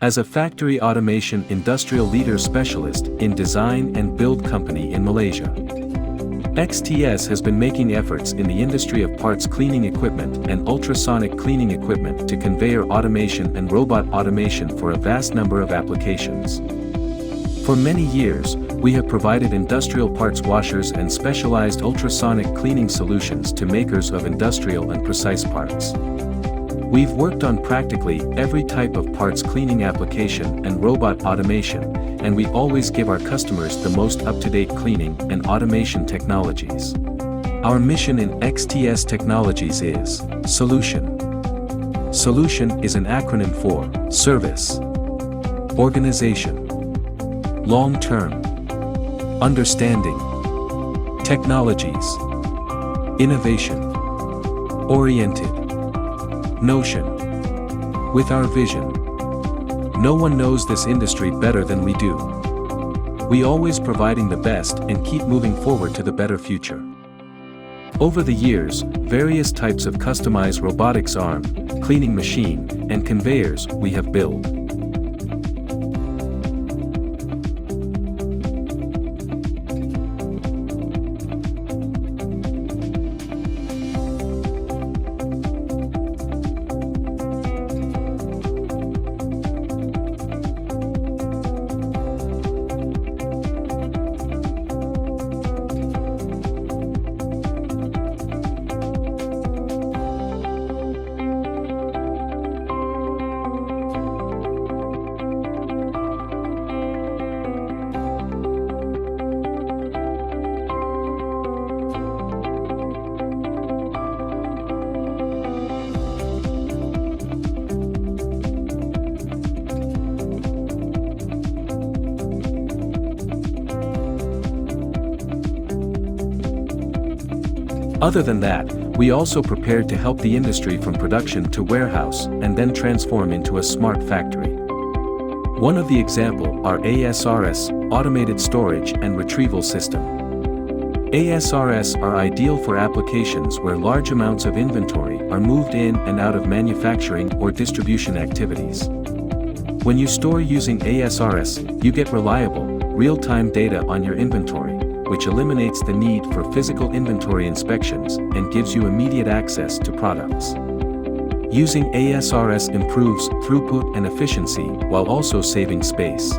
as a factory automation industrial leader specialist in design and build company in Malaysia. XTS has been making efforts in the industry of parts cleaning equipment and ultrasonic cleaning equipment to conveyor automation and robot automation for a vast number of applications. For many years, we have provided industrial parts washers and specialized ultrasonic cleaning solutions to makers of industrial and precise parts. We've worked on practically every type of parts cleaning application and robot automation, and we always give our customers the most up-to-date cleaning and automation technologies. Our mission in XTS Technologies is Solution. Solution is an acronym for Service, Organization, Long-Term, Understanding, Technologies, Innovation, Oriented, Notion. With our vision, no one knows this industry better than we do. We always providing the best and keep moving forward to the better future. Over the years, various types of customized robotics arm, cleaning machine, and conveyors we have built. Other than that, we also prepared to help the industry from production to warehouse and then transform into a smart factory. One of the example are ASRS, Automated Storage and Retrieval System. ASRS are ideal for applications where large amounts of inventory are moved in and out of manufacturing or distribution activities. When you store using ASRS, you get reliable, real-time data on your inventory, which eliminates the need for physical inventory inspections and gives you immediate access to products. Using ASRS improves throughput and efficiency while also saving space.